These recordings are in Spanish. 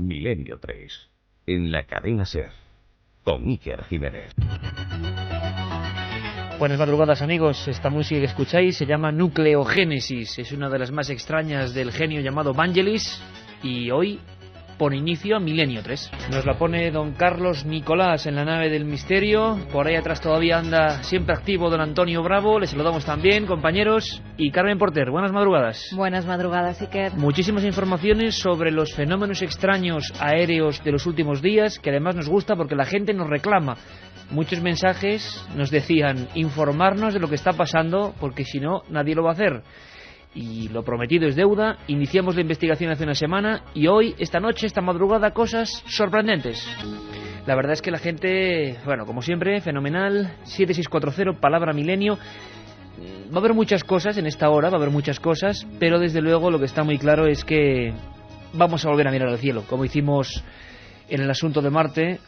Milenio 3, en la cadena SER, con Iker Jiménez. Buenas madrugadas, amigos. Esta música que escucháis se llama Nucleogénesis. Es una de las más extrañas del genio llamado Vangelis. Y hoy pone inicio a Milenio 3. Nos la pone don Carlos Nicolás en la nave del misterio. Por ahí atrás todavía anda siempre activo don Antonio Bravo. Les saludamos también, compañeros. Y Carmen Porter, buenas madrugadas. Buenas madrugadas, Iker. Muchísimas informaciones sobre los fenómenos extraños aéreos de los últimos días, que además nos gusta porque la gente nos reclama. Muchos mensajes nos decían informarnos de lo que está pasando, porque si no, nadie lo va a hacer. Y lo prometido es deuda. Iniciamos la investigación hace una semana y hoy, esta noche, esta madrugada, cosas sorprendentes. La verdad es que la gente, bueno, como siempre, fenomenal. 7640, palabra milenio. Va a haber muchas cosas en esta hora, va a haber muchas cosas, pero desde luego lo que está muy claro es que vamos a volver a mirar al cielo, como hicimos en el asunto de Marte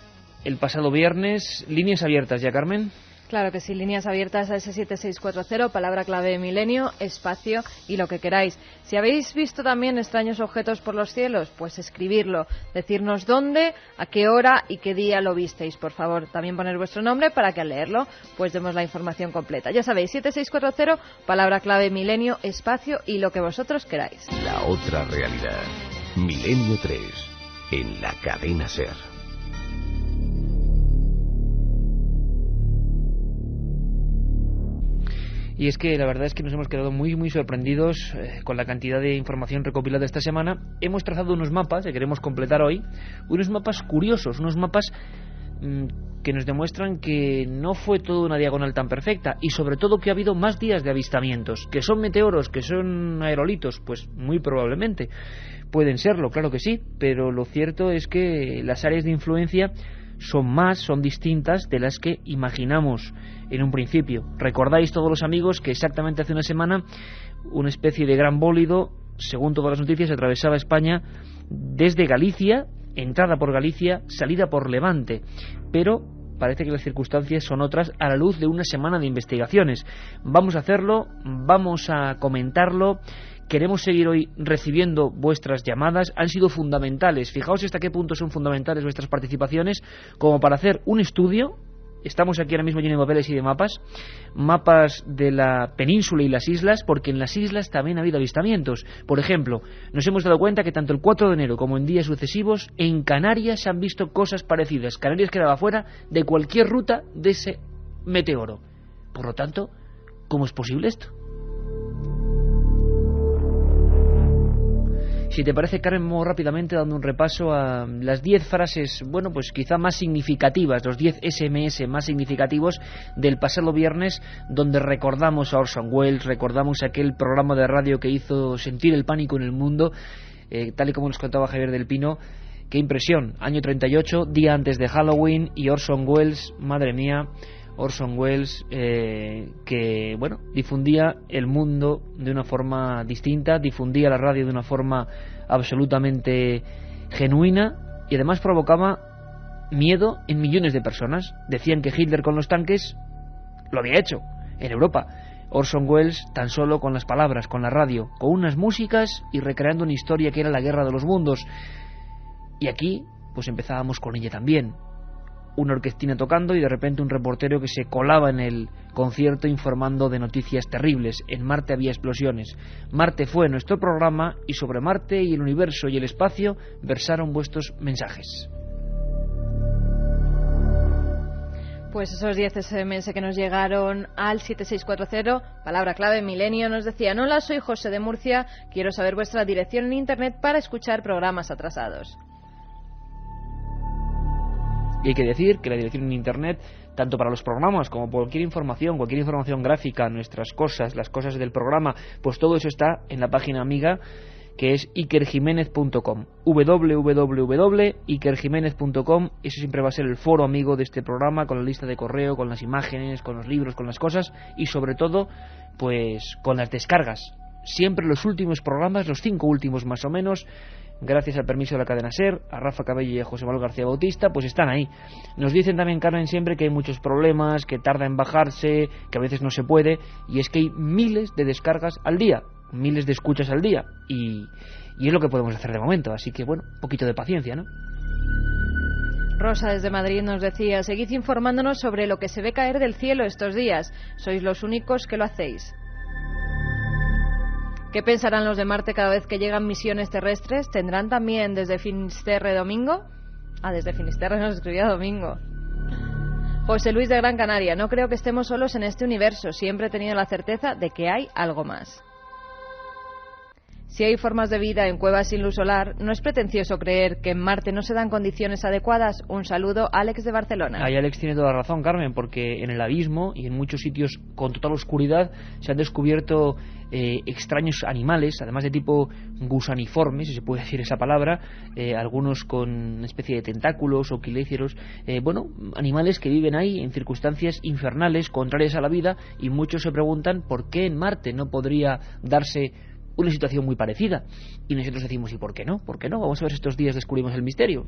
el pasado viernes. Líneas abiertas ya, Carmen. Claro que sí, líneas abiertas a ese 7640, palabra clave milenio, espacio y lo que queráis. Si habéis visto también extraños objetos por los cielos, pues escribirlo, decirnos dónde, a qué hora y qué día lo visteis, por favor. También poner vuestro nombre para que al leerlo pues demos la información completa. Ya sabéis, 7640, palabra clave milenio, espacio y lo que vosotros queráis. La otra realidad. Milenio 3, en la cadena SER. Y es que la verdad es que nos hemos quedado muy sorprendidos con la cantidad de información recopilada esta semana. Hemos trazado unos mapas que queremos completar hoy, unos mapas curiosos, unos mapas que nos demuestran que no fue todo una diagonal tan perfecta y sobre todo que ha habido más días de avistamientos. ¿Que son meteoros, que son aerolitos? Pues muy probablemente pueden serlo, claro que sí, pero lo cierto es que las áreas de influencia son distintas de las que imaginamos en un principio. Recordáis todos los amigos que exactamente hace una semana una especie de gran bólido, según todas las noticias, atravesaba España desde Galicia, entrada por Galicia, salida por Levante, pero parece que las circunstancias son otras a la luz de una semana de investigaciones. Vamos a hacerlo, vamos a comentarlo. Queremos seguir hoy recibiendo vuestras llamadas. Han sido fundamentales. Fijaos hasta qué punto son fundamentales vuestras participaciones como para hacer un estudio. Estamos aquí ahora mismo llenos de papeles y de mapas de la península y las islas, porque en las islas también ha habido avistamientos. Por ejemplo, nos hemos dado cuenta que tanto el 4 de enero como en días sucesivos en Canarias se han visto cosas parecidas. Canarias quedaba fuera de cualquier ruta de ese meteoro. Por lo tanto, ¿cómo es posible esto? Si te parece, Carmen, vamos rápidamente dando un repaso a las 10 frases, bueno, pues quizá más significativas, los 10 SMS más significativos del pasado viernes, donde recordamos a Orson Welles, recordamos aquel programa de radio que hizo sentir el pánico en el mundo, tal y como nos contaba Javier del Pino. Qué impresión, año 38, día antes de Halloween, y Orson Welles, madre mía, Orson Welles, que bueno, difundía el mundo de una forma distinta, difundía la radio de una forma absolutamente genuina y además provocaba miedo en millones de personas. Decían que Hitler con los tanques lo había hecho en Europa. Orson Welles tan solo con las palabras, con la radio, con unas músicas y recreando una historia que era la guerra de los mundos. Y aquí pues empezábamos con ella también. Una orquestina tocando y de repente un reportero que se colaba en el concierto informando de noticias terribles. En Marte había explosiones. Marte fue nuestro programa y sobre Marte y el universo y el espacio versaron vuestros mensajes. Pues esos 10 SMS que nos llegaron al 7640, palabra clave milenio, nos decían: hola, soy José de Murcia, quiero saber vuestra dirección en internet para escuchar programas atrasados. Y hay que decir que la dirección en internet, tanto para los programas como cualquier información gráfica, nuestras cosas, las cosas del programa, pues todo eso está en la página amiga que es ikerjimenez.com, www.ikerjimenez.com. Eso siempre va a ser el foro amigo de este programa, con la lista de correo, con las imágenes, con los libros, con las cosas y sobre todo pues con las descargas. Siempre los últimos programas, los 5 últimos más o menos, gracias al permiso de la cadena SER, a Rafa Cabello y a José Manuel García Bautista, pues están ahí. Nos dicen también, Carmen, siempre que hay muchos problemas, que tarda en bajarse, que a veces no se puede, y es que hay miles de descargas al día. miles de escuchas al día y es lo que podemos hacer de momento, así que bueno, un poquito de paciencia, ¿no? Rosa desde Madrid nos decía: seguid informándonos sobre lo que se ve caer del cielo estos días, sois los únicos que lo hacéis. ¿Qué pensarán los de Marte cada vez que llegan misiones terrestres? ¿Tendrán también desde Finisterre domingo? Desde Finisterre nos escribía Domingo. José Luis de Gran Canaria: no creo que estemos solos en este universo, siempre he tenido la certeza de que hay algo más. Si hay formas de vida en cuevas sin luz solar, ¿no es pretencioso creer que en Marte no se dan condiciones adecuadas? Un saludo, Alex de Barcelona. Ahí Alex tiene toda la razón, Carmen, porque en el abismo y en muchos sitios con total oscuridad se han descubierto extraños animales, además de tipo gusaniforme, si se puede decir esa palabra, algunos con una especie de tentáculos o quiléceros, animales que viven ahí en circunstancias infernales, contrarias a la vida, y muchos se preguntan por qué en Marte no podría darse una situación muy parecida. Y nosotros decimos, ¿y por qué no? ¿Por qué no? Vamos a ver si estos días descubrimos el misterio.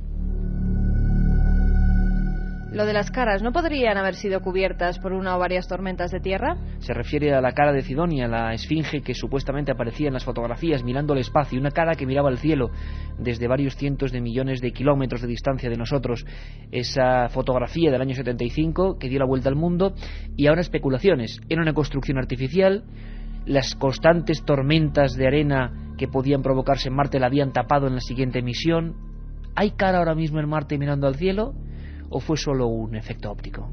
Lo de las caras, ¿no podrían haber sido cubiertas por una o varias tormentas de tierra? Se refiere a la cara de Cidonia, la esfinge que supuestamente aparecía en las fotografías mirando al espacio, una cara que miraba al cielo desde varios cientos de millones de kilómetros de distancia de nosotros. Esa fotografía del año 75 que dio la vuelta al mundo, y ahora especulaciones. Era una construcción artificial. Las constantes tormentas de arena que podían provocarse en Marte la habían tapado en la siguiente misión. ¿Hay cara ahora mismo en Marte mirando al cielo? ¿O fue solo un efecto óptico?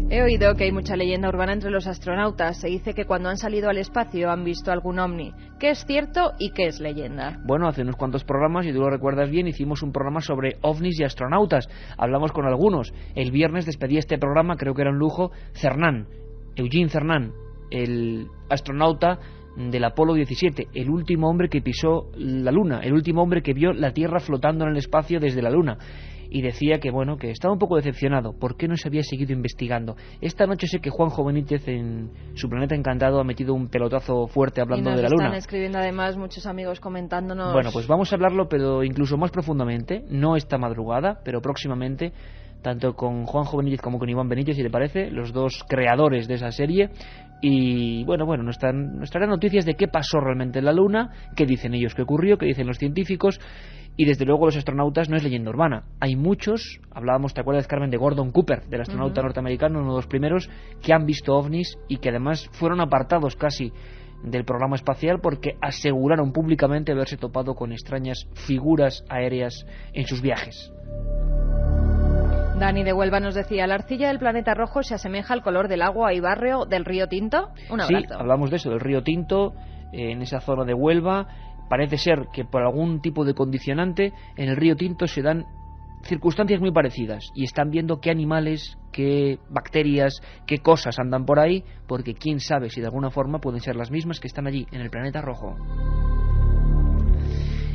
He oído que hay mucha leyenda urbana entre los astronautas. Se dice que cuando han salido al espacio han visto algún ovni. ¿Qué es cierto y qué es leyenda? Bueno, hace unos cuantos programas, y tú lo recuerdas bien, hicimos un programa sobre ovnis y astronautas. Hablamos con algunos. El viernes despedía este programa, creo que era un lujo, Eugene Cernan, el astronauta del Apolo 17, el último hombre que pisó la Luna, el último hombre que vio la Tierra flotando en el espacio desde la Luna. Y decía que que estaba un poco decepcionado. ¿Por qué no se había seguido investigando? Esta noche sé que Juanjo Benítez en su Planeta Encantado ha metido un pelotazo fuerte hablando de la Luna. Y nos están escribiendo además muchos amigos comentándonos. Bueno, pues vamos a hablarlo, pero incluso más profundamente, no esta madrugada, pero próximamente, tanto con Juanjo Benítez como con Iván Benítez, si te parece, los dos creadores de esa serie. Y nos traerán noticias de qué pasó realmente en la Luna, qué dicen ellos que ocurrió, qué dicen los científicos. Y desde luego los astronautas no es leyenda urbana. Hay muchos, hablábamos, ¿te acuerdas, Carmen, de Gordon Cooper, del astronauta norteamericano, uno de los primeros, que han visto ovnis y que además fueron apartados casi del programa espacial porque aseguraron públicamente haberse topado con extrañas figuras aéreas en sus viajes? Dani de Huelva nos decía: la arcilla del planeta rojo se asemeja al color del agua y barrio del río Tinto. Un abrazo. Sí, hablamos de eso, del río Tinto, en esa zona de Huelva. Parece ser que por algún tipo de condicionante en el río Tinto se dan circunstancias muy parecidas y están viendo qué animales, qué bacterias, qué cosas andan por ahí, porque quién sabe si de alguna forma pueden ser las mismas que están allí en el planeta rojo.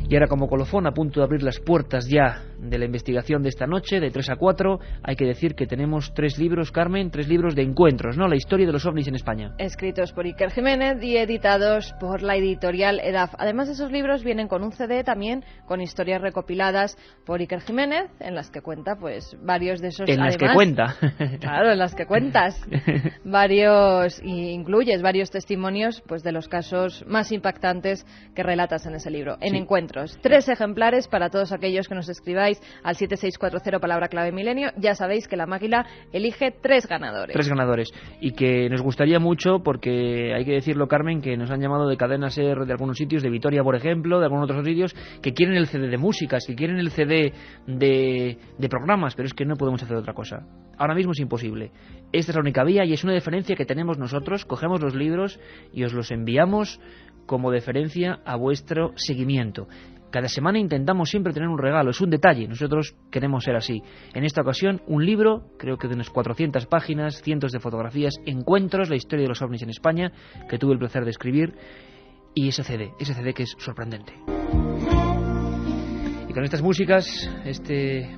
Y ahora, como colofón, a punto de abrir las puertas ya de la investigación de esta noche, de 3 a 4, hay que decir que tenemos 3 libros, Carmen, 3 libros de encuentros, ¿no? La historia de los ovnis en España. Escritos por Iker Jiménez y editados por la editorial EDAF. Además de esos libros, vienen con un CD también con historias recopiladas por Iker Jiménez, en las que cuenta, pues, varios de esos... En las que cuenta. Claro, en las que cuentas. Varios, y incluyes varios testimonios, pues, de los casos más impactantes que relatas en ese libro, en encuentros. 3 ejemplares para todos aquellos que nos escribáis al 7640 palabra clave milenio. Ya sabéis que la máquina elige 3 ganadores. 3 ganadores. Y que nos gustaría mucho, porque hay que decirlo, Carmen, que nos han llamado de Cadena SER de algunos sitios, de Vitoria, por ejemplo, de algunos otros sitios, que quieren el CD de músicas, que quieren el CD de programas, pero es que no podemos hacer otra cosa. Ahora mismo es imposible. Esta es la única vía y es una deferencia que tenemos nosotros. Cogemos los libros y os los enviamos como deferencia a vuestro seguimiento. Cada semana intentamos siempre tener un regalo, es un detalle, nosotros queremos ser así. En esta ocasión, un libro, creo que de unas 400 páginas, cientos de fotografías, encuentros, la historia de los ovnis en España, que tuve el placer de escribir, y ese CD que es sorprendente. con estas músicas,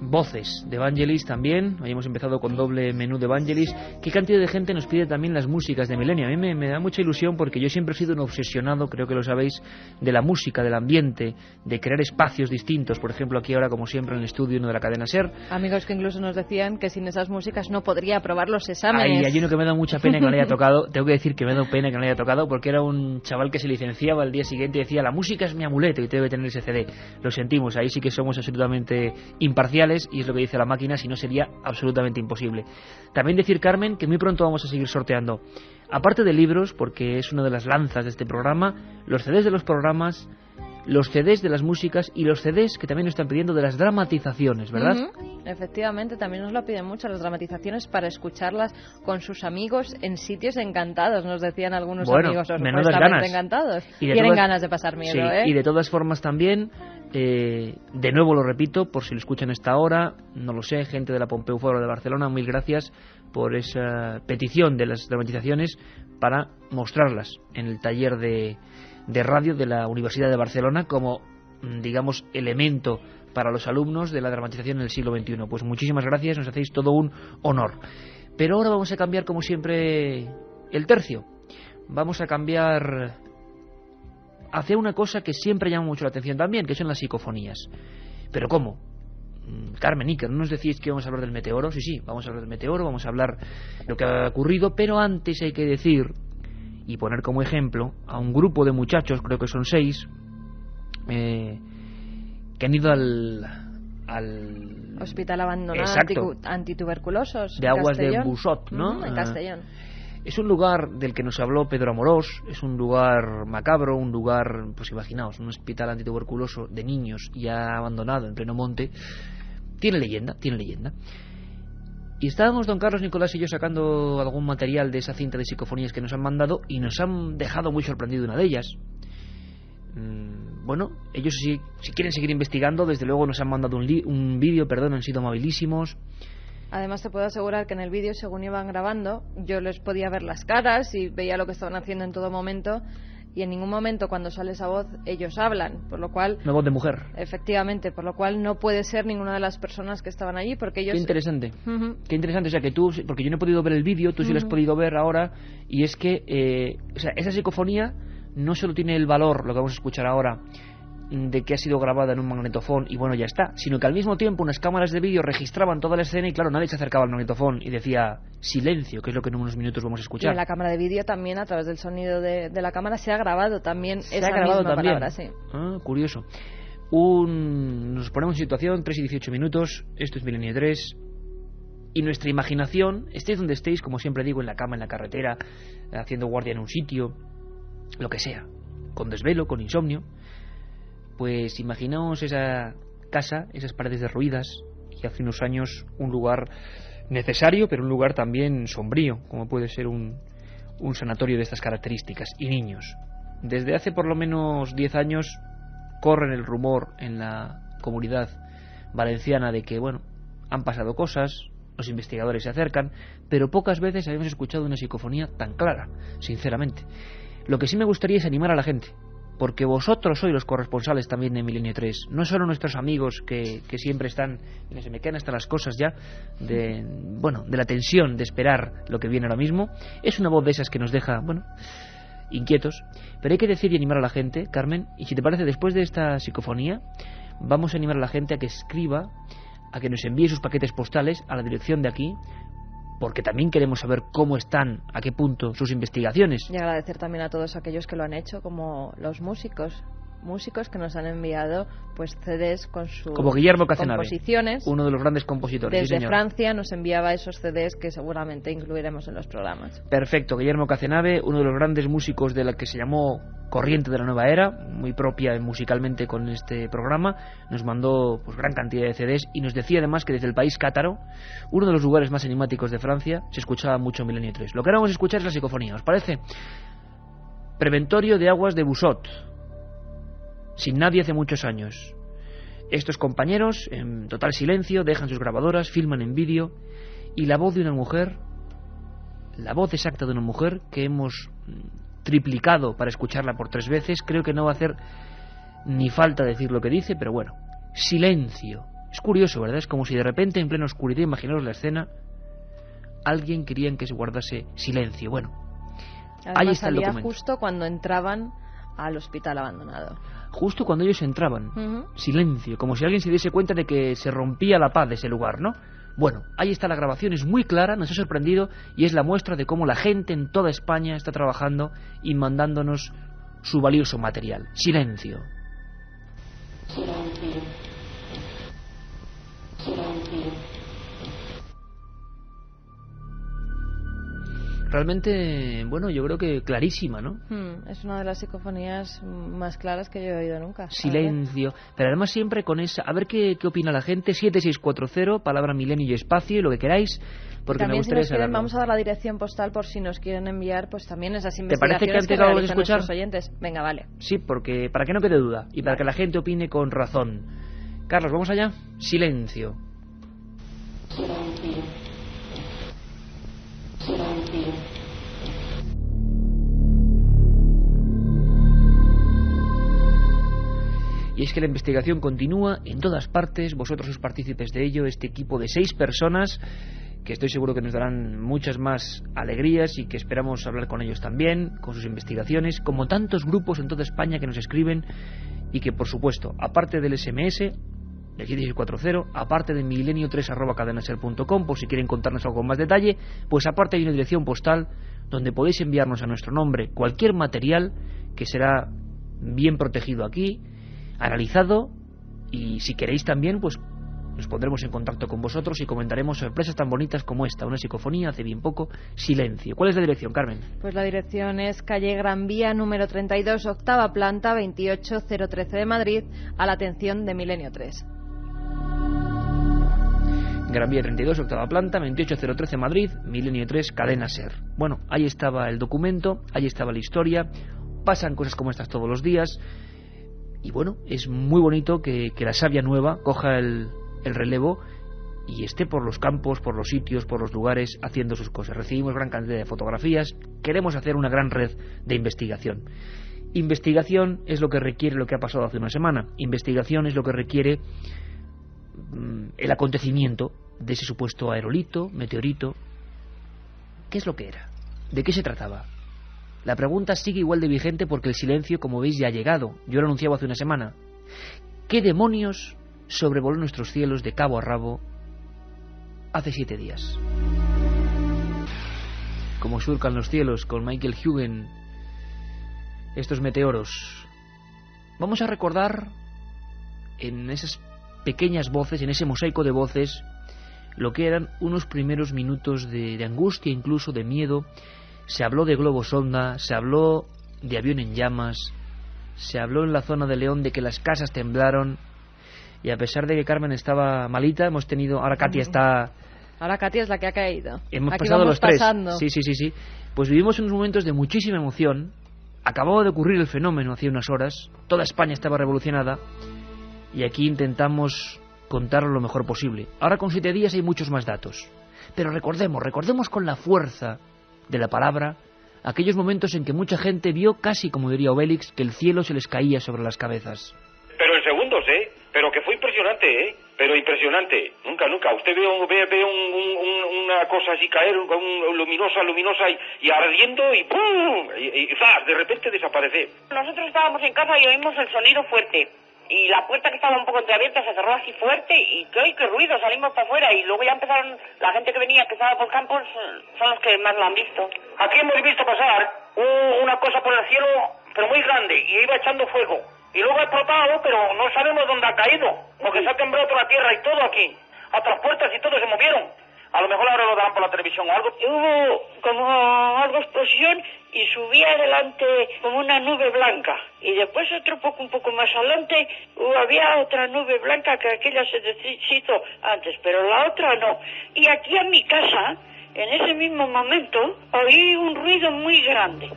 voces de Vangelis también. Hoy hemos empezado con doble menú de Vangelis. ¿Qué cantidad de gente nos pide también las músicas de Milenio? A mí me da mucha ilusión porque yo siempre he sido un obsesionado, creo que lo sabéis, de la música, del ambiente, de crear espacios distintos. Por ejemplo, aquí ahora, como siempre, en el estudio 1 de la cadena SER. Amigos que incluso nos decían que sin esas músicas no podría aprobar los exámenes. Hay uno que me da mucha pena que no le haya tocado. Tengo que decir que me da pena que no le haya tocado porque era un chaval que se licenciaba al día siguiente y decía: la música es mi amuleto y debe tener ese CD. Lo sentimos, ahí sí que somos absolutamente imparciales y es lo que dice la máquina, si no sería absolutamente imposible. También decir, Carmen, que muy pronto vamos a seguir sorteando, aparte de libros, porque es una de las lanzas de este programa, los CDs de los programas, los CDs de las músicas y los CDs que también nos están pidiendo de las dramatizaciones, ¿verdad? Efectivamente, también nos lo piden mucho las dramatizaciones para escucharlas con sus amigos en sitios encantados, nos decían algunos amigos, supuestamente encantados. Tienen ganas de pasar miedo, sí, y de todas formas también, de nuevo lo repito, por si lo escuchan a esta hora, no lo sé, gente de la Pompeu Fabra de Barcelona, mil gracias por esa petición de las dramatizaciones para mostrarlas en el taller de radio de la Universidad de Barcelona como, digamos, elemento para los alumnos de la dramatización en el siglo XXI. Pues muchísimas gracias, nos hacéis todo un honor. Pero ahora vamos a cambiar, como siempre, el tercio. Vamos a cambiar hacia una cosa que siempre llama mucho la atención también, que son las psicofonías. ¿Pero cómo? Carmen, Iker, ¿no nos decís que vamos a hablar del meteoro? Sí, vamos a hablar del meteoro, vamos a hablar de lo que ha ocurrido, pero antes hay que decir y poner como ejemplo a un grupo de muchachos, creo que son 6, que han ido al hospital abandonado antituberculosos de Aguas de Busot, ¿no? En Castellón. Es un lugar del que nos habló Pedro Amorós, es un lugar macabro, un lugar, pues imaginaos, un hospital antituberculoso de niños ya abandonado en pleno monte. Tiene leyenda. Y estábamos don Carlos, Nicolás y yo sacando algún material de esa cinta de psicofonías que nos han mandado y nos han dejado muy sorprendido una de ellas. Bueno, ellos si quieren seguir investigando, desde luego nos han mandado un vídeo, han sido amabilísimos. Además te puedo asegurar que en el vídeo, según iban grabando, yo les podía ver las caras y veía lo que estaban haciendo en todo momento. Y en ningún momento cuando sale esa voz ellos hablan, por lo cual... Una voz de mujer. Efectivamente, por lo cual no puede ser ninguna de las personas que estaban allí, porque ellos... Qué interesante, qué interesante, o sea que tú, porque yo no he podido ver el vídeo, tú sí lo has podido ver ahora, y es que, esa psicofonía no solo tiene el valor, lo que vamos a escuchar ahora, de que ha sido grabada en un magnetofón y bueno, ya está, sino que al mismo tiempo unas cámaras de vídeo registraban toda la escena y claro, nadie se acercaba al magnetofón y decía silencio, que es lo que en unos minutos vamos a escuchar. Y en la cámara de vídeo también, a través del sonido de la cámara, se ha grabado también palabra, sí. Ah, curioso. Nos ponemos en situación, 3 y 18 minutos, esto es Milenio 3, y nuestra imaginación, estéis donde estéis, como siempre digo, en la cama, en la carretera, haciendo guardia en un sitio, lo que sea, con desvelo, con insomnio, pues imaginaos esa casa, esas paredes derruidas, y hace unos años un lugar necesario, pero un lugar también sombrío, como puede ser un sanatorio de estas características, y niños. Desde hace por lo menos 10 años corren el rumor en la comunidad valenciana de que, bueno, han pasado cosas, los investigadores se acercan, pero pocas veces habíamos escuchado una psicofonía tan clara, sinceramente. Lo que sí me gustaría es animar a la gente, porque vosotros sois los corresponsales también de Milenio 3, no solo nuestros amigos que siempre están, se me quedan hasta las cosas ya de la tensión de esperar lo que viene ahora mismo. Es una voz de esas que nos deja, inquietos, pero hay que decir y animar a la gente, Carmen, y si te parece, después de esta psicofonía vamos a animar a la gente a que escriba, a que nos envíe sus paquetes postales a la dirección de aquí, porque también queremos saber cómo están, a qué punto sus investigaciones. Y agradecer también a todos aquellos que lo han hecho, como los músicos que nos han enviado pues CDs con sus como Guillermo Cazenave, composiciones. Uno de los grandes compositores. Desde sí, Francia nos enviaba esos CDs que seguramente incluiremos en los programas. Perfecto, Guillermo Cazenave, uno de los grandes músicos de la que se llamó Corriente de la Nueva Era, muy propia musicalmente con este programa, nos mandó pues gran cantidad de CDs y nos decía además que desde el país cátaro, uno de los lugares más enigmáticos de Francia, se escuchaba mucho Milenio 3. Lo que ahora vamos a escuchar es la psicofonía, ¿os parece? Preventorio de Aguas de Busot, sin nadie hace muchos años. Estos compañeros, en total silencio, dejan sus grabadoras, filman en vídeo, y la voz de una mujer, la voz exacta de una mujer que hemos triplicado para escucharla por 3 veces, creo que no va a hacer ni falta decir lo que dice, pero bueno, silencio. Es curioso, ¿verdad? Es como si de repente, en plena oscuridad, imaginaos la escena, alguien quería que se guardase silencio. Bueno, además, ahí está el salía documento. justo cuando entraban al hospital abandonado. Justo cuando ellos entraban. Silencio, como si alguien se diese cuenta de que se rompía la paz de ese lugar, ¿no? Bueno, ahí está la grabación, es muy clara, nos ha sorprendido y es la muestra de cómo la gente en toda España está trabajando y mandándonos su valioso material. Silencio. Silencio. Silencio. Realmente, bueno, yo creo que clarísima, ¿no? Es una de las psicofonías más claras que yo he oído nunca. Silencio. Pero además siempre con esa... A ver qué opina la gente. 7640, palabra milenio y espacio, lo que queráis, porque también, me gustaría si nos quieren, saberlo. vamos a dar la dirección postal por si nos quieren enviar pues también esas ¿Te parece que investigaciones antes lo vamos a realizan escuchar? nuestros oyentes. Venga, vale. Sí, porque para que no quede duda y para que la gente opine con razón. Carlos, ¿vamos allá? Silencio. Silencio. Silencio. Y es que la investigación continúa en todas partes, vosotros sois partícipes de ello, este equipo de 6 personas, que estoy seguro que nos darán muchas más alegrías y que esperamos hablar con ellos también, con sus investigaciones, como tantos grupos en toda España que nos escriben y que, por supuesto, aparte del SMS, del 7640, aparte de milenio3@cadenaser.com, por si quieren contarnos algo con más detalle, pues aparte hay una dirección postal donde podéis enviarnos a nuestro nombre cualquier material que será bien protegido aquí, analizado, y si queréis también, pues nos pondremos en contacto con vosotros y comentaremos sorpresas tan bonitas como esta, una psicofonía hace bien poco, Silencio. ¿Cuál es la dirección, Carmen? Pues la dirección es calle Gran Vía, número 32, octava planta, 28013 de Madrid, a la atención de Milenio 3. Gran Vía 32, octava planta, 28013 Madrid, Milenio 3, Cadena Ser. Bueno, ahí estaba el documento, ahí estaba la historia, pasan cosas como estas todos los días, y bueno, es muy bonito que la savia nueva coja el relevo y esté por los campos, por los sitios, por los lugares, haciendo sus cosas. Recibimos gran cantidad de fotografías, queremos hacer una gran red de investigación. Investigación es lo que requiere lo que ha pasado hace una semana. Investigación es lo que requiere el acontecimiento de ese supuesto aerolito, meteorito. ¿Qué es lo que era? ¿De qué se trataba? La pregunta sigue igual de vigente porque el silencio, como veis, ya ha llegado. Yo lo anunciaba hace una semana. ¿Qué demonios sobrevoló nuestros cielos de cabo a rabo hace 7 días? Como surcan los cielos con Michael Huguen estos meteoros. Vamos a recordar en esas pequeñas voces, en ese mosaico de voces, lo que eran unos primeros minutos de angustia, incluso de miedo. Se habló de globo sonda, se habló de avión en llamas, se habló en la zona de León de que las casas temblaron, y a pesar de que Carmen estaba malita, hemos tenido... Ahora Katia está... Ahora Katia es la que ha caído. Hemos Aquí pasado vamos los 3. pasando. Sí. Pues vivimos unos momentos de muchísima emoción. Acababa de ocurrir el fenómeno hace unas horas. Toda España estaba revolucionada. Y aquí intentamos contarlo lo mejor posible. Ahora con 7 días hay muchos más datos. Pero recordemos con la fuerza de la palabra aquellos momentos en que mucha gente vio, casi como diría Obélix, que el cielo se les caía sobre las cabezas. Pero en segundos, pero que fue impresionante, pero impresionante. Nunca. Usted ve una cosa así caer, luminosa y ardiendo y ¡pum! Y ¡zas! De repente desaparece. Nosotros estábamos en casa y oímos el sonido fuerte. Y la puerta que estaba un poco entreabierta se cerró así fuerte y qué ruido, salimos para afuera y luego ya empezaron, la gente que venía, que estaba por campos, son los que más lo han visto. Aquí hemos visto pasar una cosa por el cielo, pero muy grande, y iba echando fuego. Y luego ha explotado, pero no sabemos dónde ha caído, porque se ha temblado toda la tierra y todo aquí. Hasta las puertas y todo se movieron. A lo mejor ahora lo darán por la televisión o algo. Hubo como algo explosión y subía adelante como una nube blanca. Y después un poco más adelante había otra nube blanca que aquella se deshizo antes, pero la otra no. Y aquí en mi casa, en ese mismo momento, oí un ruido muy grande.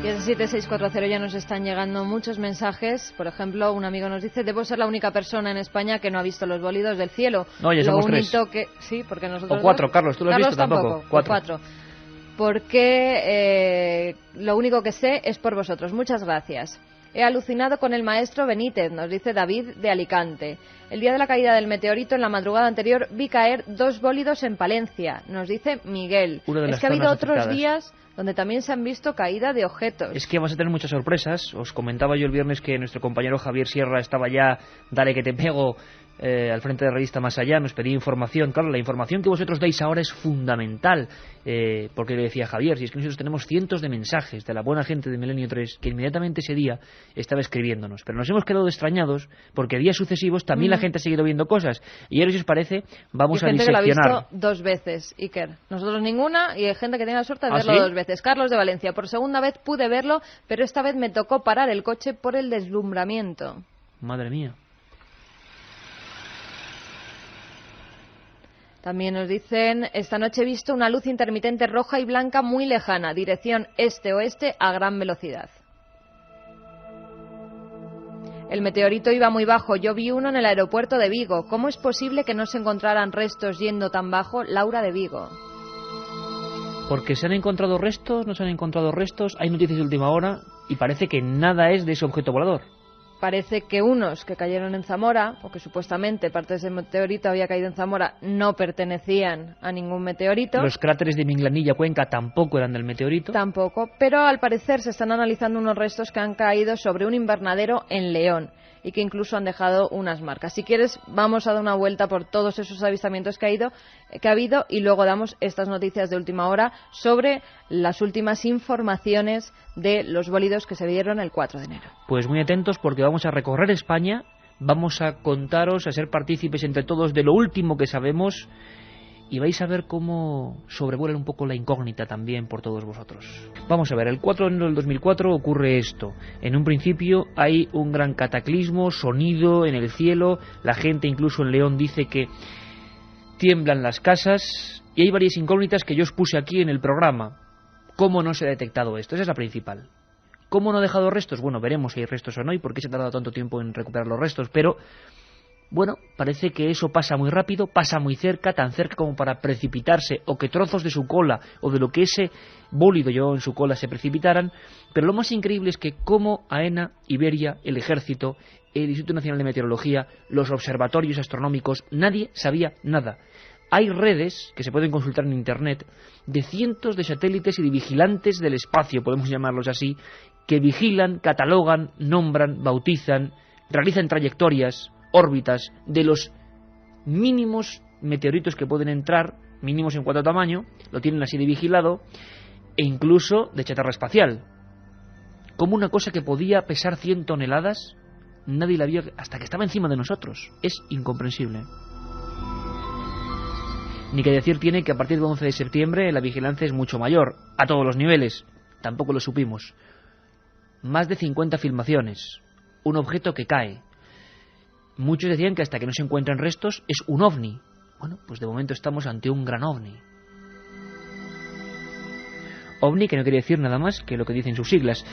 Y ese 7640 ya nos están llegando muchos mensajes. Por ejemplo, un amigo nos dice: debo ser la única persona en España que no ha visto los bólidos del cielo. No, ya somos 3. Sí, porque nosotros... O 4, Carlos, ¿tú lo has Carlos visto tampoco? 4. Porque lo único que sé es por vosotros. Muchas gracias. He alucinado con el maestro Benítez, nos dice David de Alicante. El día de la caída del meteorito, en la madrugada anterior, vi caer 2 bólidos en Palencia, nos dice Miguel. Es que ha habido otros días donde también se han visto caída de objetos. Es que vamos a tener muchas sorpresas. Os comentaba yo el viernes que nuestro compañero Javier Sierra estaba ya, dale que te pego, al frente de Revista Más Allá, nos pedía información. Claro, la información que vosotros dais ahora es fundamental, porque le decía Javier, si es que nosotros tenemos cientos de mensajes de la buena gente de Milenio 3 que inmediatamente ese día estaba escribiéndonos, pero nos hemos quedado extrañados porque días sucesivos también la gente ha seguido viendo cosas, y ahora, si os parece, vamos a diseccionar. Hay gente que lo ha visto 2 veces, Iker. Nosotros ninguna, y hay gente que tiene la suerte de verlo 2 veces. Carlos de Valencia, por segunda vez pude verlo, pero esta vez me tocó parar el coche por el deslumbramiento. Madre mía. También nos dicen, esta noche he visto una luz intermitente roja y blanca muy lejana, dirección este-oeste a gran velocidad. El meteorito iba muy bajo, yo vi uno en el aeropuerto de Vigo. ¿Cómo es posible que no se encontraran restos yendo tan bajo? Laura de Vigo. Porque se han encontrado restos, no se han encontrado restos, hay noticias de última hora y parece que nada es de ese objeto volador. Parece que unos que cayeron en Zamora, o que supuestamente parte de ese meteorito había caído en Zamora, no pertenecían a ningún meteorito. Los cráteres de Minglanilla, Cuenca, tampoco eran del meteorito. Tampoco, pero al parecer se están analizando unos restos que han caído sobre un invernadero en León y que incluso han dejado unas marcas. Si quieres, vamos a dar una vuelta por todos esos avistamientos que ha habido y luego damos estas noticias de última hora sobre las últimas informaciones de los bólidos que se vieron el 4 de enero. Pues muy atentos, porque vamos a recorrer España, vamos a contaros, a ser partícipes entre todos de lo último que sabemos, y vais a ver cómo sobrevuela un poco la incógnita también por todos vosotros. Vamos a ver, el 4 de enero del 2004 ocurre esto. En un principio hay un gran cataclismo, sonido en el cielo, la gente incluso en León dice que tiemblan las casas, y hay varias incógnitas que yo os puse aquí en el programa. ¿Cómo no se ha detectado esto? Esa es la principal. ¿Cómo no ha dejado restos? Bueno, veremos si hay restos o no y por qué se ha tardado tanto tiempo en recuperar los restos, pero bueno, parece que eso pasa muy rápido, pasa muy cerca, tan cerca como para precipitarse, o que trozos de su cola o de lo que ese bólido llevó en su cola se precipitaran. Pero lo más increíble es que como AENA, Iberia, el Ejército, el Instituto Nacional de Meteorología, los observatorios astronómicos, nadie sabía nada. Hay redes, que se pueden consultar en Internet, de cientos de satélites y de vigilantes del espacio, podemos llamarlos así, que vigilan, catalogan, nombran, bautizan, realizan trayectorias, órbitas de los mínimos meteoritos que pueden entrar, mínimos en cuanto a tamaño, lo tienen así de vigilado, e incluso de chatarra espacial. Como una cosa que podía pesar 100 toneladas, nadie la vio hasta que estaba encima de nosotros. Es incomprensible. Ni que decir tiene que a partir del 11 de septiembre la vigilancia es mucho mayor, a todos los niveles. Tampoco lo supimos. Más de 50 filmaciones. Un objeto que cae. Muchos decían que hasta que no se encuentran restos es un ovni. Bueno, pues de momento estamos ante un gran ovni. OVNI, que no quiere decir nada más que lo que dicen sus siglas.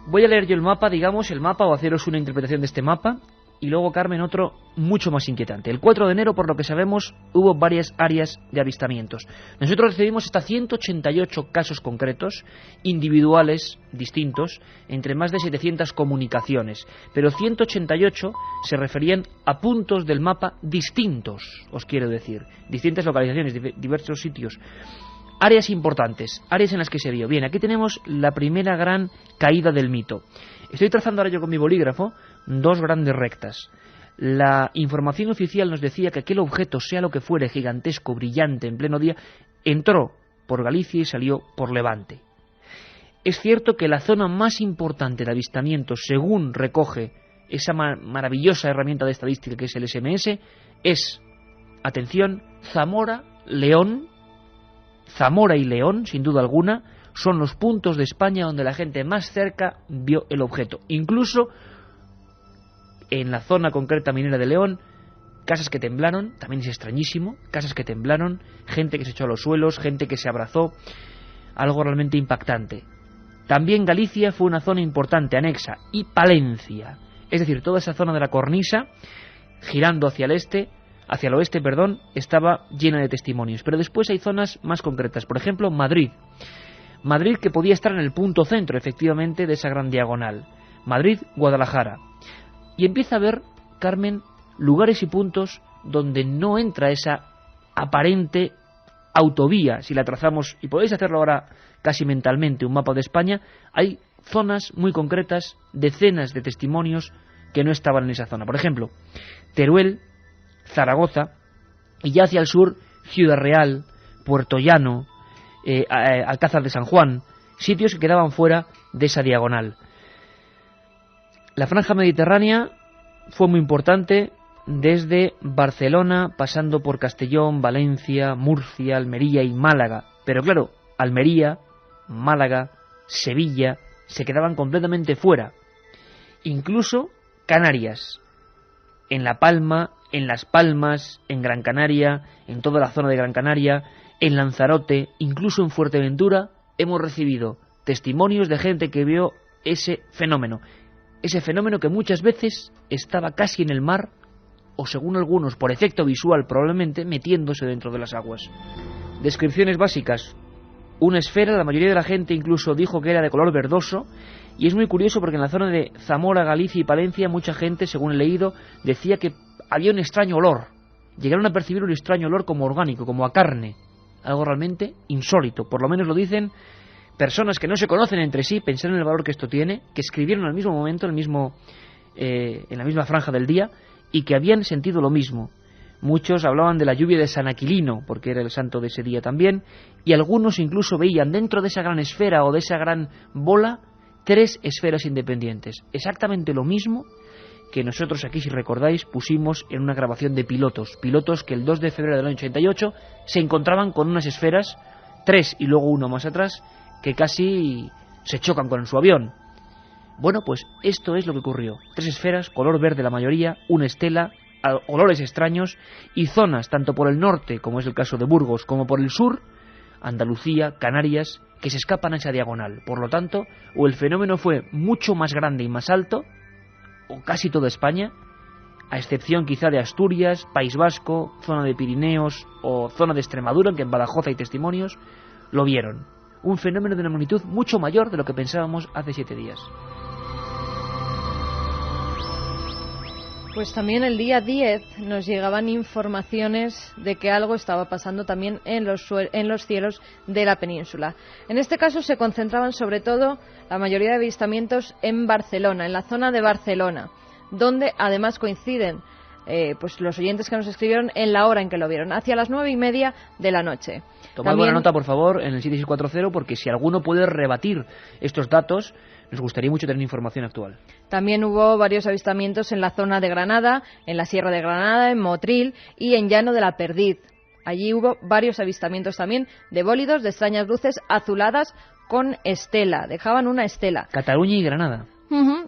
Voy a leer yo el mapa, digamos, o haceros una interpretación de este mapa, y luego, Carmen, otro mucho más inquietante. El 4 de enero, por lo que sabemos, hubo varias áreas de avistamientos. Nosotros recibimos hasta 188 casos concretos, individuales, distintos, entre más de 700 comunicaciones. Pero 188 se referían a puntos del mapa distintos, os quiero decir. Distintas localizaciones, diversos sitios. Áreas importantes, áreas en las que se vio. Bien, aquí tenemos la primera gran caída del mito. Estoy trazando ahora yo con mi bolígrafo dos grandes rectas. La información oficial nos decía que aquel objeto, sea lo que fuere, gigantesco, brillante, en pleno día, entró por Galicia y salió por Levante. Es cierto que la zona más importante de avistamiento, según recoge esa maravillosa herramienta de estadística que es el SMS, es, atención, Zamora, León. Zamora y León, sin duda alguna, son los puntos de España donde la gente más cerca vio el objeto. Incluso en la zona concreta minera de León, casas que temblaron, también es extrañísimo, casas que temblaron, gente que se echó a los suelos, gente que se abrazó, algo realmente impactante. También Galicia fue una zona importante, anexa, y Palencia, es decir, toda esa zona de la cornisa, girando hacia el oeste, estaba llena de testimonios. Pero después hay zonas más concretas, por ejemplo, Madrid, que podía estar en el punto centro, efectivamente, de esa gran diagonal. Madrid-Guadalajara. Y empieza a ver, Carmen, lugares y puntos donde no entra esa aparente autovía, si la trazamos, y podéis hacerlo ahora casi mentalmente, un mapa de España. Hay zonas muy concretas, decenas de testimonios que no estaban en esa zona. Por ejemplo, Teruel, Zaragoza, y ya hacia el sur, Ciudad Real, Puerto Llano, Alcázar de San Juan, sitios que quedaban fuera de esa diagonal. La franja mediterránea fue muy importante desde Barcelona, pasando por Castellón, Valencia, Murcia, Almería y Málaga. Pero claro, Almería, Málaga, Sevilla se quedaban completamente fuera. Incluso Canarias, en La Palma, en Las Palmas, en Gran Canaria, en toda la zona de Gran Canaria, en Lanzarote, incluso en Fuerteventura, hemos recibido testimonios de gente que vio ese fenómeno que muchas veces estaba casi en el mar, o según algunos, por efecto visual probablemente, metiéndose dentro de las aguas. Descripciones básicas: una esfera, la mayoría de la gente incluso dijo que era de color verdoso, y es muy curioso porque en la zona de Zamora, Galicia y Palencia mucha gente, según he leído, decía que había un extraño olor. Llegaron a percibir un extraño olor como orgánico, como a carne, algo realmente insólito. Por lo menos lo dicen personas que no se conocen entre sí, pensaron en el valor que esto tiene, que escribieron al mismo momento, en la misma franja del día, y que habían sentido lo mismo. Muchos hablaban de la lluvia de San Aquilino, porque era el santo de ese día también, y algunos incluso veían dentro de esa gran esfera o de esa gran bola 3 esferas independientes. Exactamente lo mismo que nosotros aquí, si recordáis, pusimos en una grabación de pilotos que el 2 de febrero del año 88 se encontraban con unas esferas, 3 y luego uno más atrás, que casi se chocan con su avión. Bueno, pues esto es lo que ocurrió. 3 esferas, color verde la mayoría, una estela, olores extraños, y zonas, tanto por el norte, como es el caso de Burgos, como por el sur, Andalucía, Canarias, que se escapan a esa diagonal. Por lo tanto, o el fenómeno fue mucho más grande y más alto, o casi toda España, a excepción quizá de Asturias, País Vasco, zona de Pirineos o zona de Extremadura, que en Badajoz hay testimonios, lo vieron. Un fenómeno de una magnitud mucho mayor de lo que pensábamos hace 7 días. Pues también el día 10 nos llegaban informaciones de que algo estaba pasando también en los cielos de la península. En este caso se concentraban sobre todo la mayoría de avistamientos en Barcelona, en la zona de Barcelona, donde además coinciden pues los oyentes que nos escribieron en la hora en que lo vieron, hacia las 9:30 de la noche. Tomad buena nota, por favor, en el 7640, porque si alguno puede rebatir estos datos, nos gustaría mucho tener información actual. También hubo varios avistamientos en la zona de Granada, en la Sierra de Granada, en Motril y en Llano de la Perdiz. Allí hubo varios avistamientos también de bólidos de extrañas luces azuladas con estela. Dejaban una estela. Cataluña y Granada.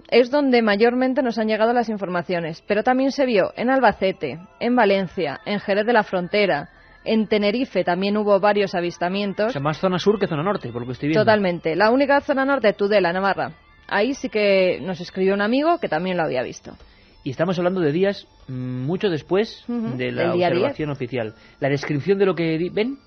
Es donde mayormente nos han llegado las informaciones. Pero también se vio en Albacete, en Valencia, en Jerez de la Frontera. En Tenerife también hubo varios avistamientos. O sea, más zona sur que zona norte, por lo que estoy viendo. Totalmente. La única zona norte, Tudela, Navarra. Ahí sí que nos escribió un amigo que también lo había visto. Y estamos hablando de días mucho después de la observación oficial. ¿La descripción de lo que ven?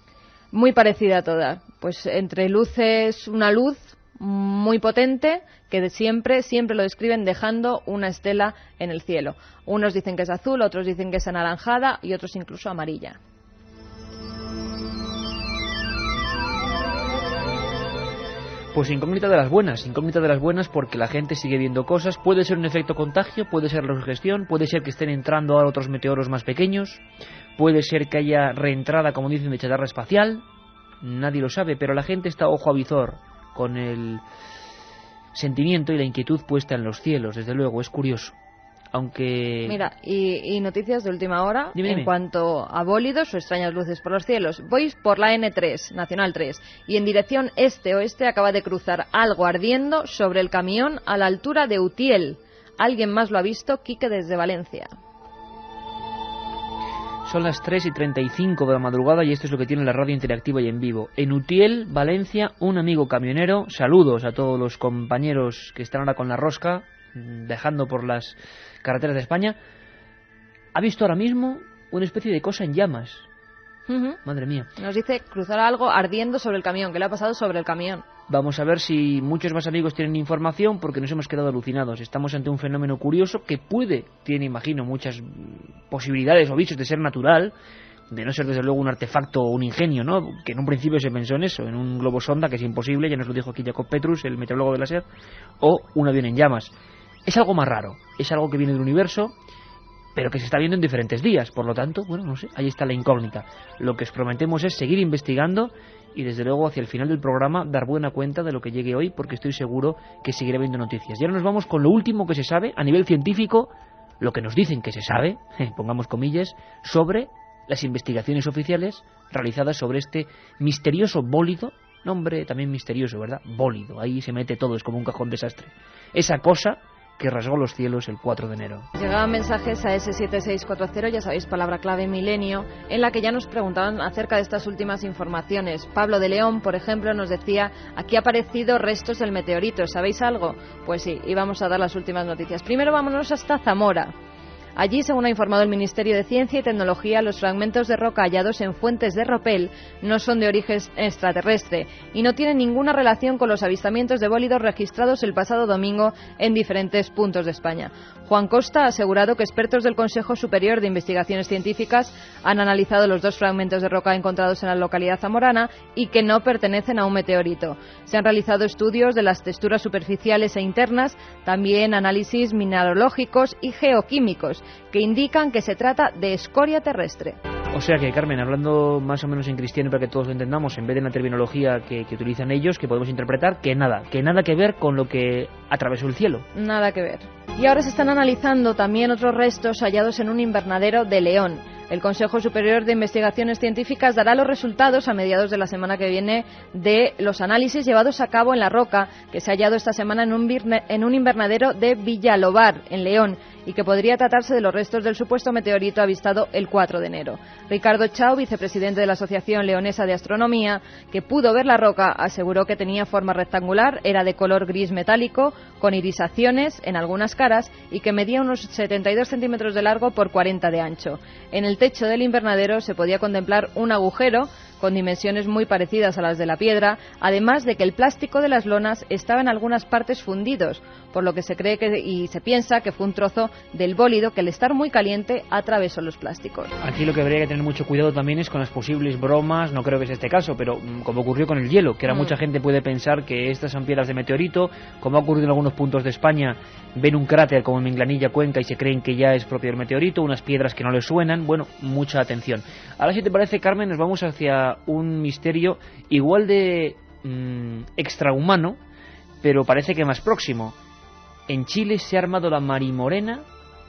Muy parecida a toda. Pues entre luces, una luz muy potente que siempre lo describen dejando una estela en el cielo. Unos dicen que es azul, otros dicen que es anaranjada y otros incluso amarilla. Pues incógnita de las buenas porque la gente sigue viendo cosas. Puede ser un efecto contagio, puede ser la sugestión, puede ser que estén entrando ahora otros meteoros más pequeños, puede ser que haya reentrada, como dicen, de chatarra espacial. Nadie lo sabe, pero la gente está ojo a visor con el sentimiento y la inquietud puesta en los cielos. Desde luego, es curioso. Aunque... Mira, y noticias de última hora. Dime. En cuanto a bólidos o extrañas luces por los cielos. Voy por la N3, Nacional 3, y en dirección este-oeste acaba de cruzar algo ardiendo sobre el camión a la altura de Utiel. ¿Alguien más lo ha visto? Quique desde Valencia. Son las 3:35 de la madrugada y esto es lo que tiene la radio interactiva y en vivo. En Utiel, Valencia, un amigo camionero, saludos a todos los compañeros que están ahora con la rosca, dejando por las carreteras de España, ha visto ahora mismo una especie de cosa en llamas. Madre mía. Nos dice cruzar algo ardiendo sobre el camión, que le ha pasado sobre el camión. Vamos a ver si muchos más amigos tienen información, porque nos hemos quedado alucinados. Estamos ante un fenómeno curioso que tiene, imagino, muchas posibilidades o visos de ser natural, de no ser desde luego un artefacto o un ingenio, ¿no? Que en un principio se pensó en eso, en un globo sonda, que es imposible, ya nos lo dijo aquí Jacob Petrus, el meteorólogo de la SER, o un avión en llamas. Es algo más raro, es algo que viene del universo, pero que se está viendo en diferentes días. Por lo tanto, bueno, no sé, ahí está la incógnita. Lo que os prometemos es seguir investigando y desde luego hacia el final del programa dar buena cuenta de lo que llegue hoy, porque estoy seguro que seguirá habiendo noticias. Y ahora nos vamos con lo último que se sabe a nivel científico, lo que nos dicen que se sabe, pongamos comillas, sobre las investigaciones oficiales realizadas sobre este misterioso bólido, nombre también misterioso, ¿verdad? Bólido, ahí se mete todo, es como un cajón desastre. Esa cosa que rasgó los cielos el 4 de enero. Llegaban mensajes a S7640, ya sabéis, palabra clave milenio, en la que ya nos preguntaban acerca de estas últimas informaciones. Pablo de León, por ejemplo, nos decía: aquí ha aparecido restos del meteorito, ¿sabéis algo? Pues sí, y vamos a dar las últimas noticias. Primero vámonos hasta Zamora. Allí, según ha informado el Ministerio de Ciencia y Tecnología, los fragmentos de roca hallados en fuentes de Ropel no son de origen extraterrestre y no tienen ninguna relación con los avistamientos de bólidos registrados el pasado domingo en diferentes puntos de España. Juan Costa ha asegurado que expertos del Consejo Superior de Investigaciones Científicas han analizado los 2 fragmentos de roca encontrados en la localidad zamorana y que no pertenecen a un meteorito. Se han realizado estudios de las texturas superficiales e internas, también análisis mineralógicos y geoquímicos, que indican que se trata de escoria terrestre. O sea que, Carmen, hablando más o menos en cristiano para que todos lo entendamos, en vez de la terminología que utilizan ellos, que podemos interpretar, que nada que ver con lo que atravesó el cielo. Nada que ver. Y ahora se están analizando también otros restos hallados en un invernadero de León. El Consejo Superior de Investigaciones Científicas dará los resultados a mediados de la semana que viene de los análisis llevados a cabo en la roca que se ha hallado esta semana en un invernadero de Villalobar, en León, y que podría tratarse de los restos del supuesto meteorito avistado el 4 de enero. Ricardo Chao, vicepresidente de la Asociación Leonesa de Astronomía, que pudo ver la roca, aseguró que tenía forma rectangular, era de color gris metálico, con irisaciones en algunas caras y que medía unos 72 centímetros de largo por 40 de ancho. En el techo del invernadero se podía contemplar un agujero con dimensiones muy parecidas a las de la piedra, además de que el plástico de las lonas estaba en algunas partes fundidos, por lo que se cree y se piensa que fue un trozo del bólido que al estar muy caliente atravesó los plásticos. Aquí lo que habría que tener mucho cuidado también es con las posibles bromas, no creo que sea este caso, pero como ocurrió con el hielo, que ahora mucha gente puede pensar que estas son piedras de meteorito, como ha ocurrido en algunos puntos de España, ven un cráter como en Minglanilla, Cuenca, y se creen que ya es propio del meteorito, unas piedras que no les suenan, bueno, mucha atención. Ahora, si te parece, Carmen, nos vamos hacia un misterio igual de extrahumano, pero parece que más próximo. En Chile se ha armado la marimorena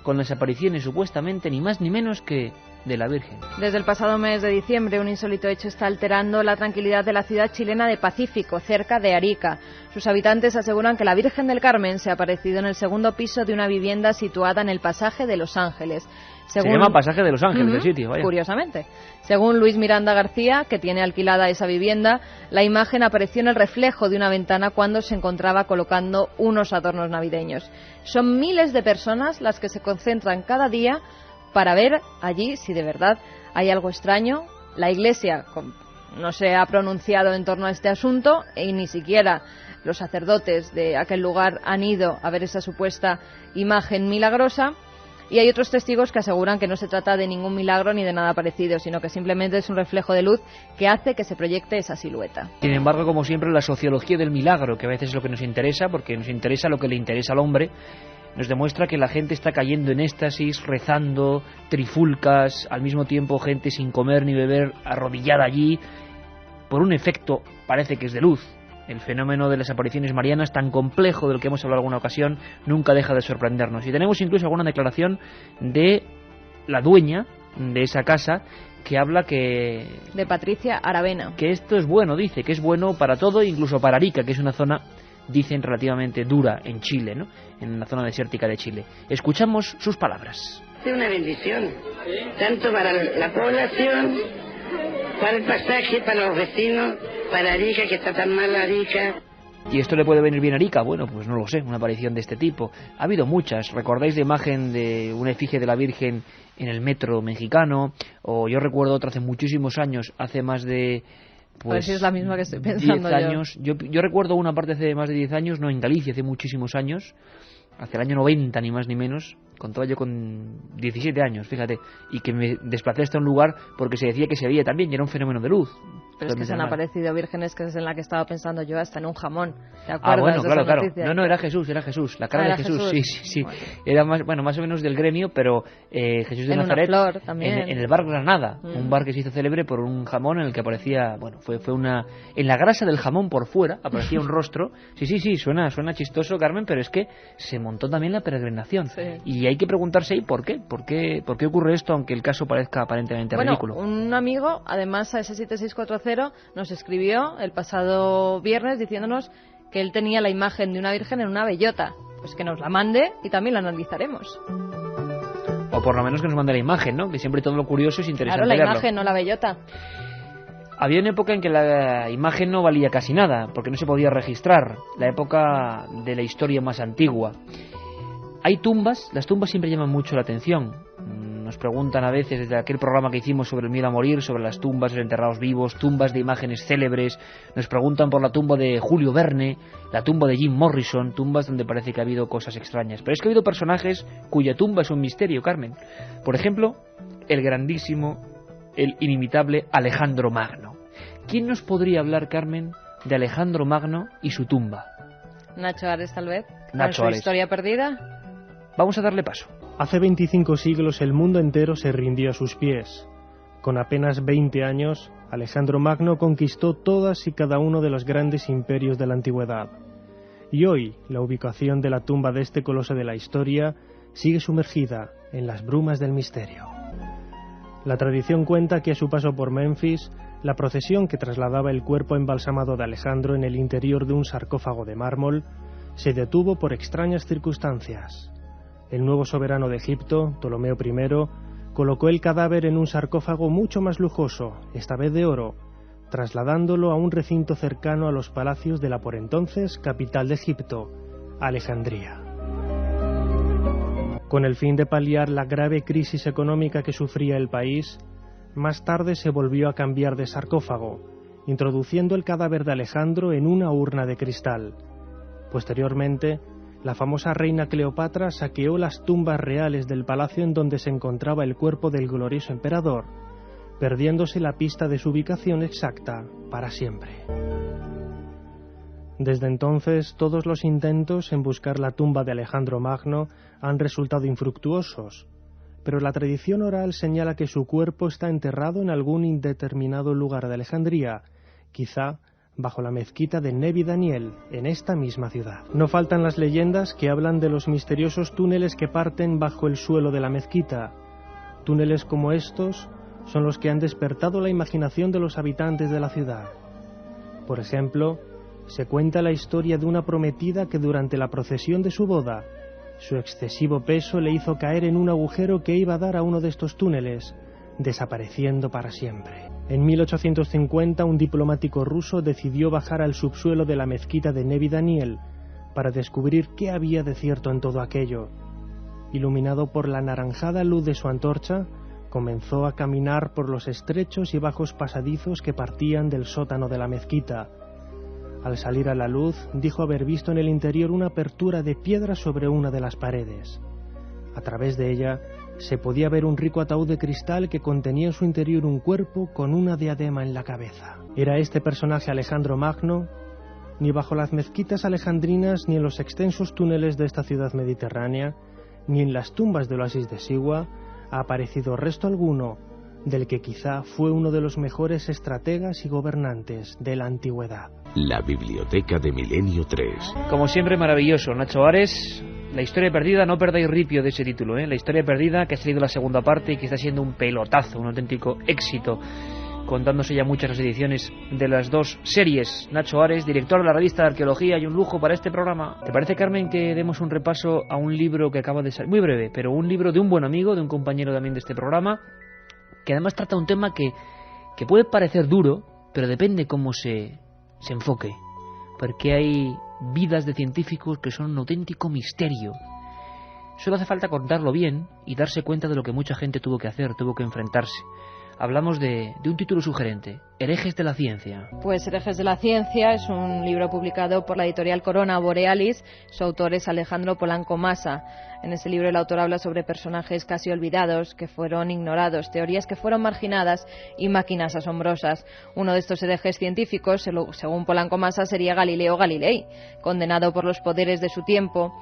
con las apariciones supuestamente ni más ni menos que de la Virgen. Desde el pasado mes de diciembre, un insólito hecho está alterando la tranquilidad de la ciudad chilena de Pacífico, cerca de Arica. Sus habitantes aseguran que la Virgen del Carmen se ha aparecido en el segundo piso de una vivienda situada en el pasaje de Los Ángeles. Se llama Pasaje de Los Ángeles, el sitio, vaya. Curiosamente. Según Luis Miranda García, que tiene alquilada esa vivienda, la imagen apareció en el reflejo de una ventana cuando se encontraba colocando unos adornos navideños. Son miles de personas las que se concentran cada día para ver allí si de verdad hay algo extraño. La Iglesia no se ha pronunciado en torno a este asunto y ni siquiera los sacerdotes de aquel lugar han ido a ver esa supuesta imagen milagrosa. Y hay otros testigos que aseguran que no se trata de ningún milagro ni de nada parecido, sino que simplemente es un reflejo de luz que hace que se proyecte esa silueta. Sin embargo, como siempre, la sociología del milagro, que a veces es lo que nos interesa, porque nos interesa lo que le interesa al hombre, nos demuestra que la gente está cayendo en éxtasis, rezando, trifulcas, al mismo tiempo gente sin comer ni beber, arrodillada allí, por un efecto, parece que es de luz. El fenómeno de las apariciones marianas, tan complejo del que hemos hablado en alguna ocasión, nunca deja de sorprendernos. Y tenemos incluso alguna declaración de la dueña de esa casa que habla que... de Patricia Aravena. Que esto es bueno, dice, que es bueno para todo, incluso para Arica, que es una zona, dicen, relativamente dura en Chile, ¿no? En la zona desértica de Chile. Escuchamos sus palabras. Es una bendición, tanto para la población, para el pasaje, para los vecinos, para Arica, que está tan mal Arica. ¿Y esto le puede venir bien a Arica? Bueno, pues no lo sé, una aparición de este tipo. Ha habido muchas. ¿Recordáis la imagen de una efigie de la Virgen en el metro mexicano? O yo recuerdo otra hace muchísimos años, hace más de A ver si es la misma que estoy pensando 10 años. Yo recuerdo una parte hace más de 10 años, no en Galicia, hace muchísimos años, hacia el año 90 ni más ni menos, contaba yo con 17 años, fíjate, y que me desplacé hasta un lugar porque se decía que se veía también y era un fenómeno de luz. Pero es que se han aparecido vírgenes, que es en la que estaba pensando yo, hasta en un jamón. ¿Te acuerdas? Ah, bueno, de claro, esa claro. noticia? No, era Jesús, la cara de Jesús. Sí. Bueno. Era más o menos del gremio, pero Jesús de en Nazaret. Una flor, también. En el bar Granada, un bar que se hizo célebre por un jamón en el que aparecía, bueno, fue una... En la grasa del jamón por fuera aparecía un rostro. Sí, suena chistoso, Carmen, pero es que se montó también la peregrinación. Sí. Y hay que preguntarse ahí por qué. ¿Por qué ocurre esto, aunque el caso parezca aparentemente ridículo? Un amigo, además a ese 7640, nos escribió el pasado viernes diciéndonos que él tenía la imagen de una virgen en una bellota. Pues que nos la mande y también la analizaremos. O por lo menos que nos mande la imagen, ¿no? Que siempre todo lo curioso es interesante Claro, la verlo. imagen, no la bellota. Había una época en que la imagen no valía casi nada, porque no se podía registrar. La época de la historia más antigua. Hay tumbas, las tumbas siempre llaman mucho la atención. Nos preguntan a veces, desde aquel programa que hicimos sobre el miedo a morir, sobre las tumbas de los enterrados vivos, tumbas de imágenes célebres, nos preguntan por la tumba de Julio Verne, la tumba de Jim Morrison, tumbas donde parece que ha habido cosas extrañas. Pero es que ha habido personajes cuya tumba es un misterio, Carmen. Por ejemplo, el grandísimo, el inimitable Alejandro Magno. ¿Quién nos podría hablar, Carmen, de Alejandro Magno y su tumba? Nacho Ares, tal vez. Nacho ¿Con Ares. su historia perdida? Vamos a darle paso. Hace 25 siglos el mundo entero se rindió a sus pies. Con apenas 20 años, Alejandro Magno conquistó todas y cada uno de los grandes imperios de la antigüedad. Y hoy, la ubicación de la tumba de este coloso de la historia sigue sumergida en las brumas del misterio. La tradición cuenta que a su paso por Memphis, la procesión que trasladaba el cuerpo embalsamado de Alejandro en el interior de un sarcófago de mármol se detuvo por extrañas circunstancias. El nuevo soberano de Egipto, Ptolomeo I, colocó el cadáver en un sarcófago mucho más lujoso, esta vez de oro, trasladándolo a un recinto cercano a los palacios de la por entonces capital de Egipto, Alejandría. Con el fin de paliar la grave crisis económica que sufría el país, más tarde se volvió a cambiar de sarcófago, introduciendo el cadáver de Alejandro en una urna de cristal. Posteriormente, la famosa reina Cleopatra saqueó las tumbas reales del palacio en donde se encontraba el cuerpo del glorioso emperador, perdiéndose la pista de su ubicación exacta para siempre. Desde entonces, todos los intentos en buscar la tumba de Alejandro Magno han resultado infructuosos, pero la tradición oral señala que su cuerpo está enterrado en algún indeterminado lugar de Alejandría, quizá bajo la mezquita de Nebi Daniel, en esta misma ciudad. No faltan las leyendas que hablan de los misteriosos túneles que parten bajo el suelo de la mezquita. Túneles como estos son los que han despertado la imaginación de los habitantes de la ciudad. Por ejemplo, se cuenta la historia de una prometida que durante la procesión de su boda, su excesivo peso le hizo caer en un agujero que iba a dar a uno de estos túneles, desapareciendo para siempre. En 1850, un diplomático ruso decidió bajar al subsuelo de la mezquita de Nebi Daniel para descubrir qué había de cierto en todo aquello. Iluminado por la anaranjada luz de su antorcha, comenzó a caminar por los estrechos y bajos pasadizos que partían del sótano de la mezquita. Al salir a la luz, dijo haber visto en el interior una apertura de piedra sobre una de las paredes. A través de ella se podía ver un rico ataúd de cristal que contenía en su interior un cuerpo con una diadema en la cabeza. ¿Era este personaje Alejandro Magno? Ni bajo las mezquitas alejandrinas, ni en los extensos túneles de esta ciudad mediterránea, ni en las tumbas del oasis de Siwa, ha aparecido resto alguno del que quizá fue uno de los mejores estrategas y gobernantes de la antigüedad. La Biblioteca de Milenio 3. Como siempre, maravilloso, Nacho Ares. La historia perdida, no perdáis ripio de ese título, ¿eh? La historia perdida, que ha salido la segunda parte y que está siendo un pelotazo, un auténtico éxito, contándose ya muchas las ediciones de las dos series. Nacho Ares, director de la revista de Arqueología, y un lujo para este programa. ¿Te parece, Carmen, que demos un repaso a un libro que acaba de salir? Muy breve, pero un libro de un buen amigo, de un compañero también de este programa, que además trata un tema que puede parecer duro, pero depende cómo se enfoque, porque hay vidas de científicos que son un auténtico misterio. Solo hace falta contarlo bien y darse cuenta de lo que mucha gente tuvo que hacer, tuvo que enfrentarse. hablamos de un título sugerente, Herejes de la Ciencia. Pues Herejes de la Ciencia es un libro publicado por la editorial Corona Borealis. Su autor es Alejandro Polanco Massa. En ese libro el autor habla sobre personajes casi olvidados, que fueron ignorados, teorías que fueron marginadas y máquinas asombrosas. Uno de estos herejes científicos, según Polanco Massa, sería Galileo Galilei, condenado por los poderes de su tiempo,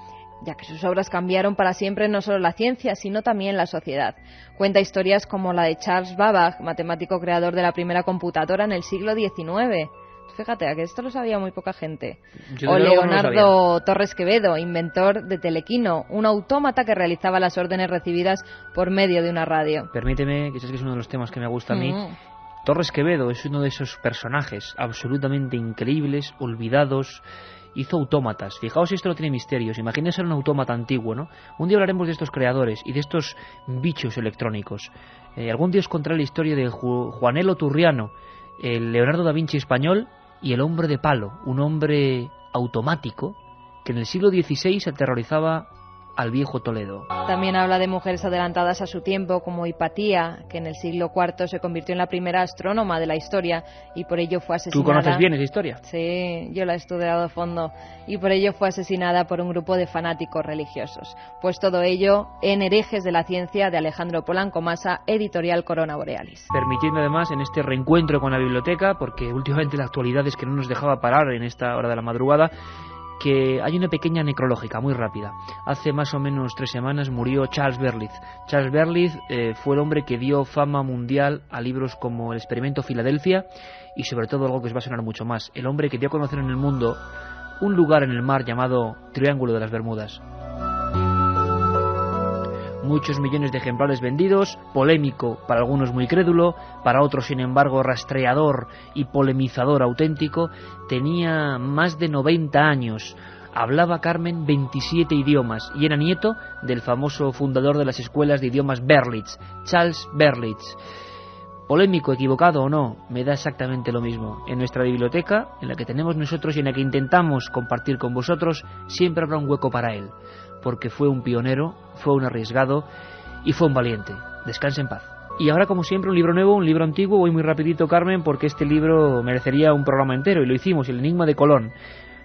ya que sus obras cambiaron para siempre no solo la ciencia, sino también la sociedad. Cuenta historias como la de Charles Babbage, matemático creador de la primera computadora en el siglo XIX. Fíjate, a que esto lo sabía muy poca gente. O Leonardo Torres Quevedo, inventor de Telequino, un autómata que realizaba las órdenes recibidas por medio de una radio. Permíteme, que es uno de los temas que me gusta a mí. Torres Quevedo es uno de esos personajes absolutamente increíbles, olvidados. Hizo autómatas. Fijaos si esto no tiene misterios. Imagínense un autómata antiguo, ¿no? Un día hablaremos de estos creadores y de estos bichos electrónicos. Algún día os contaré la historia de Juanelo Turriano, el Leonardo da Vinci español y el hombre de palo, un hombre automático que en el siglo XVI aterrorizaba al viejo Toledo. También habla de mujeres adelantadas a su tiempo, como Hipatía, que en el siglo IV se convirtió en la primera astrónoma de la historia y por ello fue asesinada. ¿Tú conoces bien esa historia? Sí, yo la he estudiado a fondo. Y por ello fue asesinada por un grupo de fanáticos religiosos. Pues todo ello en Herejes de la Ciencia, de Alejandro Polanco Massa, editorial Corona Borealis. Permitidme además en este reencuentro con la biblioteca, porque últimamente la actualidad es que no nos dejaba parar en esta hora de la madrugada, que hay una pequeña necrológica muy rápida. Hace más o menos 3 semanas murió Charles Berlitz. Charles Berlitz fue el hombre que dio fama mundial a libros como El experimento Filadelfia y sobre todo algo que os va a sonar mucho más, el hombre que dio a conocer en el mundo un lugar en el mar llamado Triángulo de las Bermudas. Muchos millones de ejemplares vendidos, polémico, para algunos muy crédulo, para otros sin embargo rastreador y polemizador auténtico. Tenía más de 90 años, hablaba Carmen 27 idiomas y era nieto del famoso fundador de las escuelas de idiomas Berlitz, Charles Berlitz. Polémico, equivocado o no, me da exactamente lo mismo. En nuestra biblioteca, en la que tenemos nosotros y en la que intentamos compartir con vosotros, siempre habrá un hueco para él, porque fue un pionero, fue un arriesgado y fue un valiente. Descanse en paz. Y ahora, como siempre, un libro nuevo, un libro antiguo. Voy muy rapidito, Carmen, porque este libro merecería un programa entero y lo hicimos, El enigma de Colón.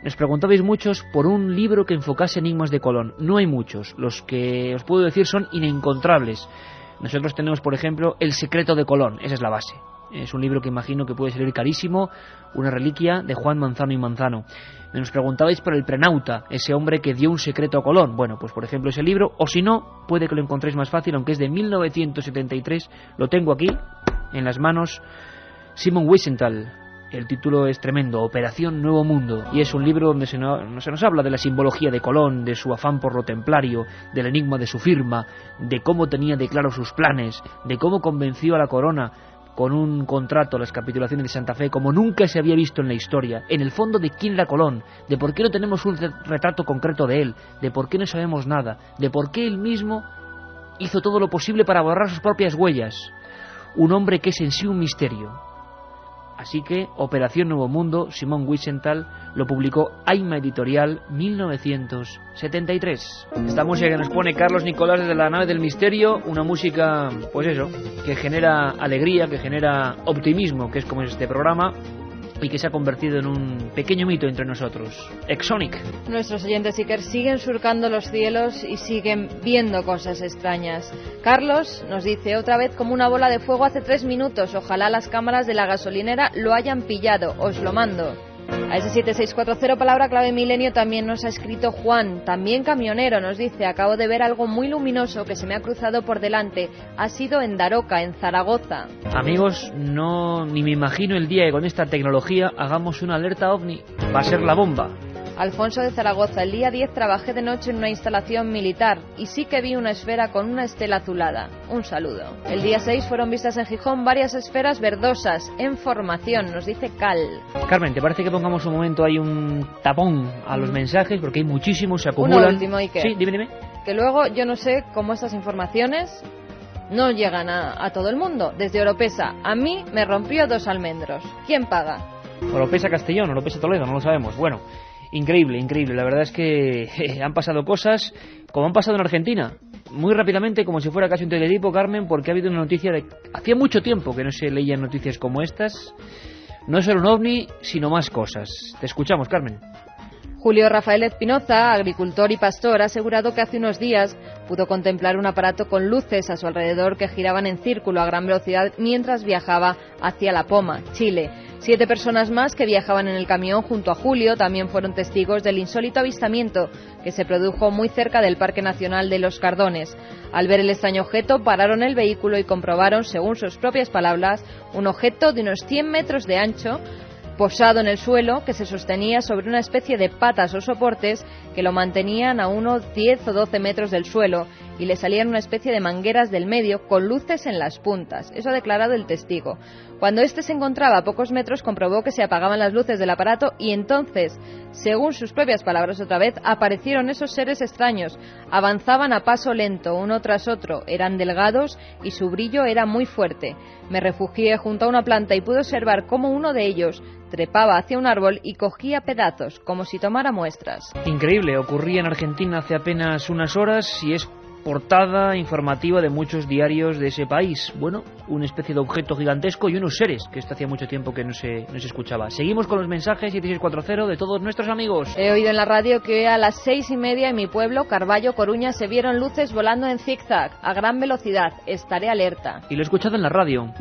Nos preguntabais muchos por un libro que enfocase enigmas de Colón. No hay muchos, los que os puedo decir son inencontrables. Nosotros tenemos, por ejemplo, El secreto de Colón, esa es la base. Es un libro que imagino que puede salir carísimo, una reliquia de Juan Manzano y Manzano. Nos preguntabais por el Prenauta, ese hombre que dio un secreto a Colón. Bueno, pues por ejemplo ese libro, o si no, puede que lo encontréis más fácil, aunque es de 1973, lo tengo aquí, en las manos, Simon Wiesenthal. El título es tremendo, Operación Nuevo Mundo, y es un libro donde se nos habla de la simbología de Colón, de su afán por lo templario, del enigma de su firma, de cómo tenía de claro sus planes, de cómo convenció a la corona con un contrato, las capitulaciones de Santa Fe, como nunca se había visto en la historia. En el fondo, de quién era Colón, de por qué no tenemos un retrato concreto de él, de por qué no sabemos nada, de por qué él mismo hizo todo lo posible para borrar sus propias huellas. Un hombre que es en sí un misterio. Así que Operación Nuevo Mundo, Simon Wiesenthal, lo publicó Aima Editorial, 1973. Esta música que nos pone Carlos Nicolás desde la nave del misterio, una música, pues eso, que genera alegría, que genera optimismo, que es como es este programa, y que se ha convertido en un pequeño mito entre nosotros. Exonic. Nuestros oyentes Seekers siguen surcando los cielos y siguen viendo cosas extrañas. Carlos nos dice, otra vez como una bola de fuego hace 3 minutos. Ojalá las cámaras de la gasolinera lo hayan pillado. Os lo mando. A ese 7640, palabra clave milenio, también nos ha escrito Juan, también camionero. Nos dice, acabo de ver algo muy luminoso que se me ha cruzado por delante. Ha sido en Daroca, en Zaragoza. Amigos, ni me imagino el día que con esta tecnología hagamos una alerta ovni. Va a ser la bomba. Alfonso de Zaragoza, el día 10 trabajé de noche en una instalación militar y sí que vi una esfera con una estela azulada. Un saludo. El día 6 fueron vistas en Gijón varias esferas verdosas en formación, nos dice Cal. Carmen, ¿te parece que pongamos un momento ahí un tapón a los mensajes? Porque hay muchísimos, se acumulan. Uno último, Iker. Sí, dime. Que luego yo no sé cómo estas informaciones no llegan a todo el mundo. Desde Oropesa, a mí me rompió 2 almendros. ¿Quién paga? Oropesa Castellón, Oropesa Toledo, no lo sabemos. Bueno, increíble. La verdad es que han pasado cosas como han pasado en Argentina. muy rápidamente, como si fuera casi un teletipo, Carmen, porque ha habido una noticia de... Hacía mucho tiempo que no se leían noticias como estas. No es solo un ovni, sino más cosas. Te escuchamos, Carmen. Julio Rafael Espinoza, agricultor y pastor, ha asegurado que hace unos días pudo contemplar un aparato con luces a su alrededor que giraban en círculo a gran velocidad mientras viajaba hacia La Poma, Chile. 7 personas más que viajaban en el camión junto a Julio también fueron testigos del insólito avistamiento que se produjo muy cerca del Parque Nacional de los Cardones. Al ver el extraño objeto, pararon el vehículo y comprobaron, según sus propias palabras, un objeto de unos 100 metros de ancho, posado en el suelo, que se sostenía sobre una especie de patas o soportes que lo mantenían a unos 10 o 12 metros del suelo y le salían una especie de mangueras del medio con luces en las puntas. Eso ha declarado el testigo. Cuando éste se encontraba a pocos metros, comprobó que se apagaban las luces del aparato y entonces, según sus propias palabras otra vez, aparecieron esos seres extraños. Avanzaban a paso lento, uno tras otro, eran delgados y su brillo era muy fuerte. Me refugié junto a una planta y pude observar cómo uno de ellos trepaba hacia un árbol y cogía pedazos, como si tomara muestras. Increíble, ocurría en Argentina hace apenas unas horas y es portada informativa de muchos diarios de ese país. Bueno, una especie de objeto gigantesco y unos seres que hacía mucho tiempo que no se escuchaba. Seguimos con los mensajes 7640 de todos nuestros amigos. He oído en la radio que hoy a las 6:30 en mi pueblo, Carballo, Coruña, se vieron luces volando en zigzag a gran velocidad. Estaré alerta. Y lo he escuchado en la radio.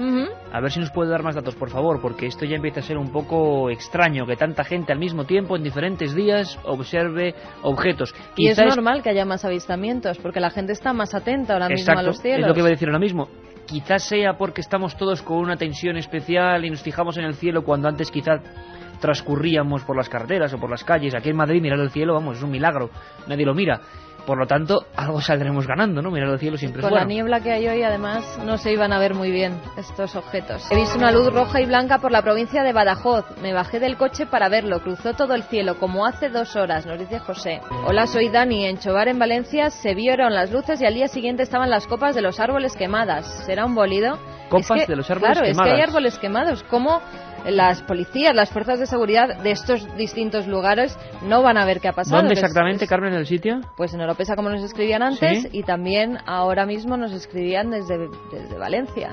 A ver si nos puede dar más datos, por favor, porque esto ya empieza a ser un poco extraño, que tanta gente al mismo tiempo, en diferentes días, observe objetos. Y es normal que haya más avistamientos, porque la gente está más atenta ahora mismo a los cielos. Es lo que voy a decir ahora mismo. Quizás sea porque estamos todos con una tensión especial y nos fijamos en el cielo cuando antes quizás transcurríamos por las carreteras o por las calles. Aquí en Madrid mirar el cielo, vamos, es un milagro. Nadie lo mira. Por lo tanto, algo saldremos ganando, ¿no? Mirar el cielo siempre es bueno. Con la niebla que hay hoy, además, no se iban a ver muy bien estos objetos. He visto una luz roja y blanca por la provincia de Badajoz. Me bajé del coche para verlo. Cruzó todo el cielo, como hace 2 horas, nos dice José. Hola, soy Dani. En Chobar, en Valencia, se vieron las luces y al día siguiente estaban las copas de los árboles quemadas. ¿Será un bolido? Copas de los árboles quemadas. Claro, es que hay árboles quemados. ¿Cómo las policías, las fuerzas de seguridad de estos distintos lugares no van a ver qué ha pasado? ¿Dónde exactamente, Carmen, el sitio? Pues en Oropesa, como nos escribían antes, ¿Sí? Y también ahora mismo nos escribían desde Valencia.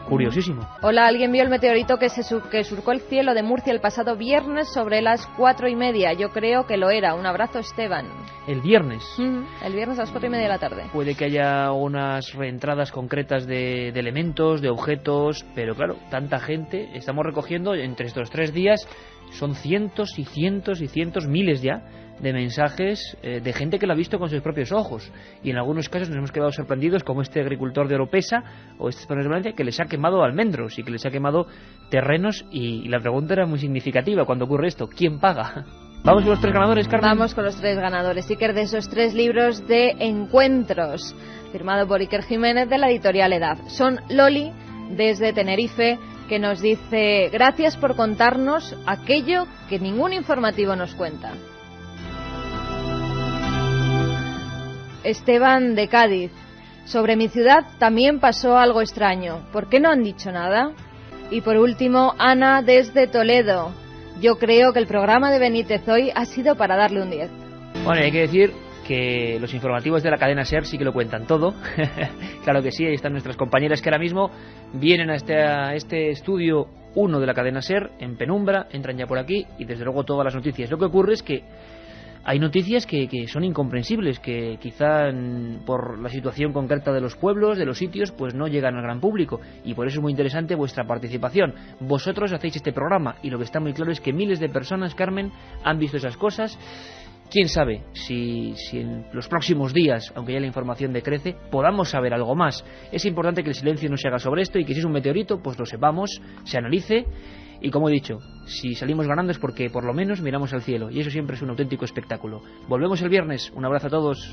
Curiosísimo. Hola, ¿alguien vio el meteorito que surcó el cielo de Murcia el pasado viernes sobre las 4:30? Yo creo que lo era. Un abrazo, Esteban. ¿El viernes? El viernes a las 4:30 de la tarde. Puede que haya unas reentradas concretas de elementos, de objetos, pero claro, tanta gente, estamos recogiendo entre estos 3 días, son cientos y cientos y cientos, miles ya, de mensajes de gente que lo ha visto con sus propios ojos, y en algunos casos nos hemos quedado sorprendidos, como este agricultor de Oropesa o este español de Valencia, que les ha quemado almendros y que les ha quemado terrenos, y la pregunta era muy significativa cuando ocurre esto: ¿quién paga? Vamos con los 3 ganadores, Carmen. Vamos con los 3 ganadores, Iker, de esos 3 libros de encuentros, firmado por Iker Jiménez, de la editorial EDAF. Son Loli, desde Tenerife, que nos dice: gracias por contarnos aquello que ningún informativo nos cuenta. Esteban, de Cádiz: sobre mi ciudad también pasó algo extraño. ¿Por qué no han dicho nada? Y por último, Ana, desde Toledo: yo creo que el programa de Benítez hoy ha sido para darle un 10. Bueno, hay que decir que los informativos de la cadena SER sí que lo cuentan todo. Claro que sí, ahí están nuestras compañeras que ahora mismo vienen a este estudio 1 de la cadena SER, en penumbra, entran ya por aquí, y desde luego todas las noticias. Lo que ocurre es que hay noticias que son incomprensibles, que quizá por la situación concreta de los pueblos, de los sitios, pues no llegan al gran público, y por eso es muy interesante vuestra participación. Vosotros hacéis este programa, y lo que está muy claro es que miles de personas, Carmen, han visto esas cosas. Quién sabe si en los próximos días, aunque ya la información decrece, podamos saber algo más. Es importante que el silencio no se haga sobre esto, y que si es un meteorito, pues lo sepamos, se analice. Y como he dicho, si salimos ganando es porque por lo menos miramos al cielo, y eso siempre es un auténtico espectáculo. Volvemos el viernes. Un abrazo a todos.